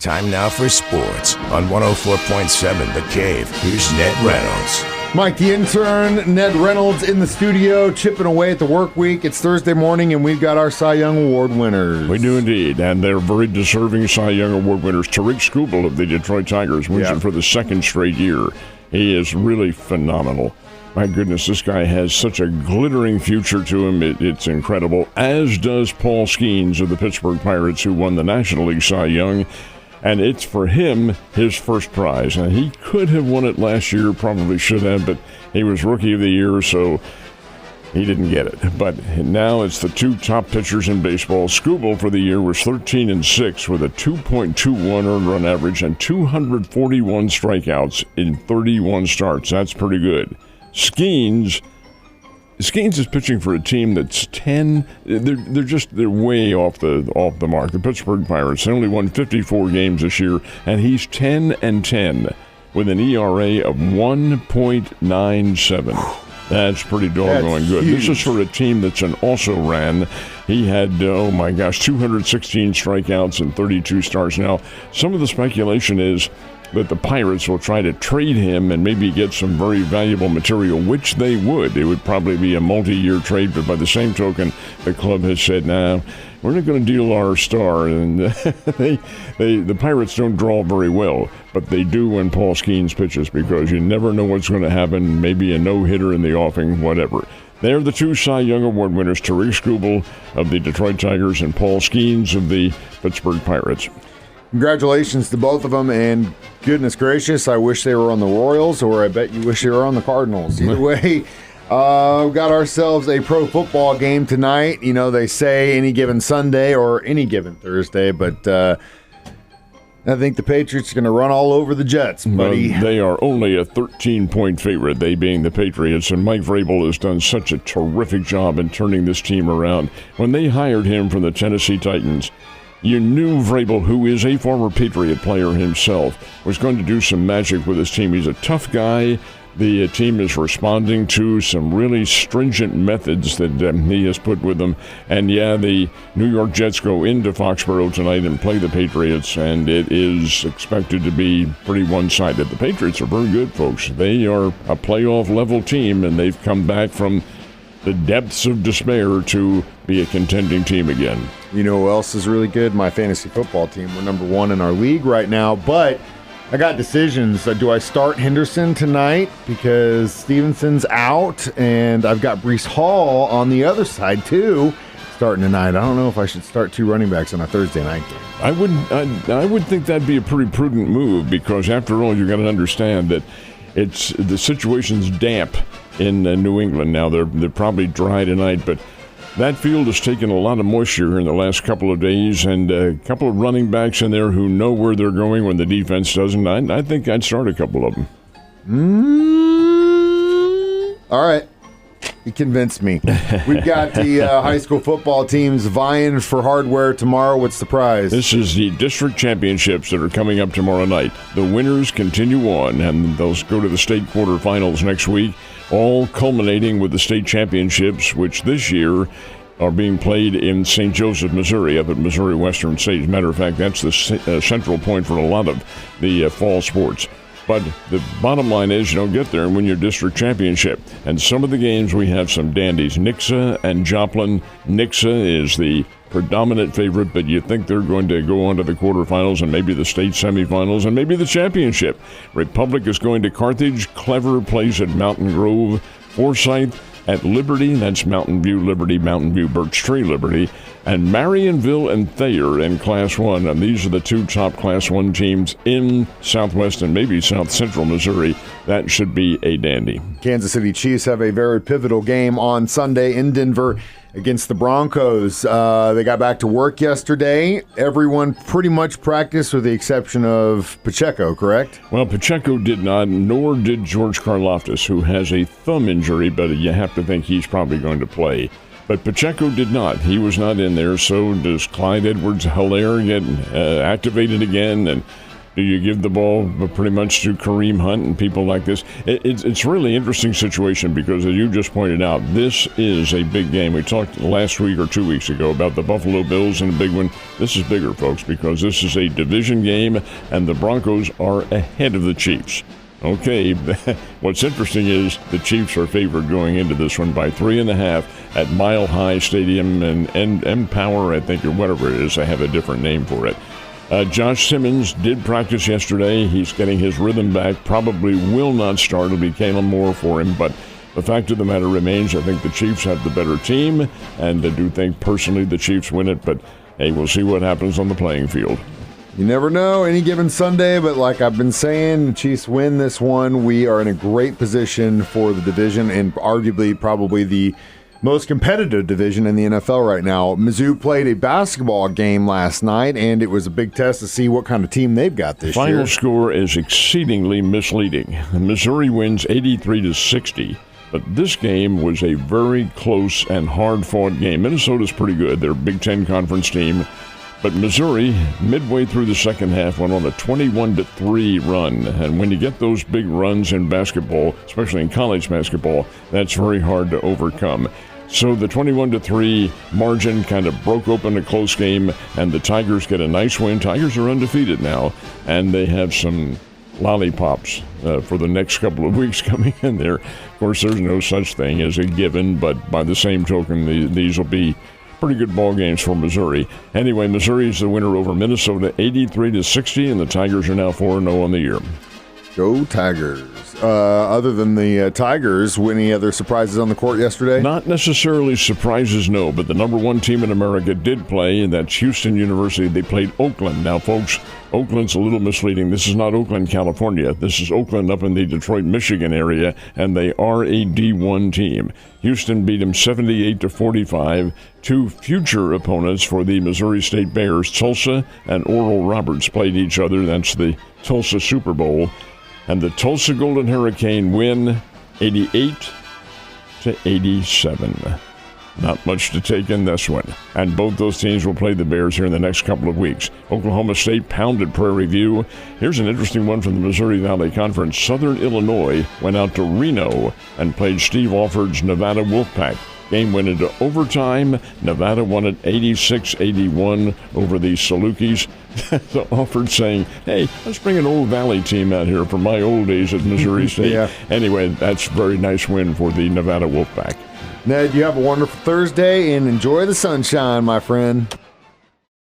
Time now for sports on 104.7 The Cave. Here's Ned Reynolds. Mike, the intern, Ned Reynolds in the studio, chipping away at the work week. It's Thursday morning, and we've got our Cy Young Award winners. We do indeed, and they're very deserving Cy Young Award winners. Tariq Skubal of the Detroit Tigers wins it for the second straight year. He is really phenomenal. My goodness, this guy has such a glittering future to him. It's incredible, as does Paul Skeens of the Pittsburgh Pirates, who won the National League Cy Young. And it's for him his first prize. And he could have won it last year, probably should have, but he was Rookie of the Year, so he didn't get it. But now it's the two top pitchers in baseball. Skubal for the year was 13-6 with a 2.21 earned run average and 241 strikeouts in 31 starts. That's pretty good. Skeens is pitching for a team that's 10. They're way off the mark. The Pittsburgh Pirates, they only won 54 games this year, and he's 10-10 with an ERA of 1.97. That's pretty doggone good. Huge. This is for a team that's an also-ran. He had, 216 strikeouts and 32 starts. Now, some of the speculation is that the Pirates will try to trade him and maybe get some very valuable material, which they would. It would probably be a multi-year trade, but by the same token, the club has said, nah, we're not going to deal our star. And the Pirates don't draw very well, but they do when Paul Skeens pitches, because you never know what's going to happen. Maybe a no-hitter in the offing, whatever. They're the two Cy Young Award winners, Tariq Skubal of the Detroit Tigers and Paul Skeens of the Pittsburgh Pirates. Congratulations to both of them, and goodness gracious, I wish they were on the Royals, or I bet you wish they were on the Cardinals. Either way, we've got ourselves a pro football game tonight. You know, they say any given Sunday or any given Thursday, but I think the Patriots are going to run all over the Jets, buddy. They are only a 13-point favorite, they being the Patriots, and Mike Vrabel has done such a terrific job in turning this team around. When they hired him from the Tennessee Titans, you knew Vrabel, who is a former Patriot player himself, was going to do some magic with his team. He's a tough guy. The team is responding to some really stringent methods that he has put with them. And, the New York Jets go into Foxborough tonight and play the Patriots, and it is expected to be pretty one-sided. The Patriots are very good, folks. They are a playoff-level team, and they've come back from the depths of despair to be a contending team again. You know who else is really good? My fantasy football team. We're number one in our league right now, but I got decisions. Do I start Henderson tonight because Stevenson's out, and I've got Breece Hall on the other side too starting tonight. I don't know if I should start two running backs on a Thursday night game. I would think that'd be a pretty prudent move, because after all, you got to understand that the situation's damp in New England now. They're probably dry tonight, but that field has taken a lot of moisture in the last couple of days, and a couple of running backs in there who know where they're going when the defense doesn't. I think I'd start a couple of them. All right. You convinced me. We've got the high school football teams vying for hardware tomorrow. What's the prize? This is the district championships that are coming up tomorrow night. The winners continue on, and they'll go to the state quarterfinals next week, all culminating with the state championships, which this year are being played in St. Joseph, Missouri, up at Missouri Western State. As a matter of fact, that's the central point for a lot of the fall sports. But the bottom line is you don't get there and win your district championship. And some of the games, we have some dandies. Nixa and Joplin. Nixa is the predominant favorite, but you think they're going to go on to the quarterfinals and maybe the state semifinals and maybe the championship. Republic is going to Carthage. Clever plays at Mountain Grove. Forsyth at Liberty, that's Mountain View Liberty, Mountain View Birch Tree Liberty, and Marionville and Thayer in Class 1. And these are the two top Class 1 teams in Southwest and maybe South Central Missouri. That should be a dandy. Kansas City Chiefs have a very pivotal game on Sunday in Denver against the Broncos. They got back to work yesterday. Everyone pretty much practiced with the exception of Pacheco, correct? Well, Pacheco did not, nor did George Karlaftis, who has a thumb injury, but you have to think he's probably going to play. But Pacheco did not. He was not in there, so does Clyde Edwards-Helaire get activated again, and Do you give the ball pretty much to Kareem Hunt and people like this? It's really interesting situation because, as you just pointed out, this is a big game. We talked last week or 2 weeks ago about the Buffalo Bills and a big one. This is bigger, folks, because this is a division game, and the Broncos are ahead of the Chiefs. Okay, what's interesting is the Chiefs are favored going into this one by 3.5 at Mile High Stadium and Empower, I think, or whatever it is. I have a different name for it. Josh Simmons did practice yesterday. He's getting his rhythm back. Probably will not start. It'll be Kalen Moore for him. But the fact of the matter remains, I think the Chiefs have the better team. And I do think personally the Chiefs win it. But, hey, we'll see what happens on the playing field. You never know any given Sunday, but like I've been saying, the Chiefs win this one. We are in a great position for the division and arguably probably the most competitive division in the NFL right now. Mizzou played a basketball game last night, and it was a big test to see what kind of team they've got this year. Final score is exceedingly misleading. Missouri wins 83-60, but this game was a very close and hard-fought game. Minnesota's pretty good. They're a Big Ten Conference team. But Missouri, midway through the second half, went on a 21-3 run. And when you get those big runs in basketball, especially in college basketball, that's very hard to overcome. So the 21-3 margin kind of broke open a close game, and the Tigers get a nice win. Tigers are undefeated now, and they have some lollipops for the next couple of weeks coming in there. Of course, there's no such thing as a given, but by the same token, these will be pretty good ball games for Missouri. Anyway, Missouri is the winner over Minnesota, 83-60, and the Tigers are now 4-0 on the year. Go Tigers. Other than the Tigers, any other surprises on the court yesterday? Not necessarily surprises, no, but the number one team in America did play, and that's Houston University. They played Oakland. Now, folks, Oakland's a little misleading. This is not Oakland, California. This is Oakland up in the Detroit, Michigan area, and they are a D1 team. Houston beat them 78-45. Two future opponents for the Missouri State Bears, Tulsa and Oral Roberts, played each other. That's the Tulsa Super Bowl. And the Tulsa Golden Hurricane win 88-87. Not much to take in this one. And both those teams will play the Bears here in the next couple of weeks. Oklahoma State pounded Prairie View. Here's an interesting one from the Missouri Valley Conference. Southern Illinois went out to Reno and played Steve Alford's Nevada Wolfpack. Game went into overtime. Nevada won it 86-81 over the Salukis. So Alford saying, hey, let's bring an old Valley team out here from my old days at Missouri State. Yeah. Anyway, that's a very nice win for the Nevada Wolfpack. Ned, you have a wonderful Thursday and enjoy the sunshine, my friend.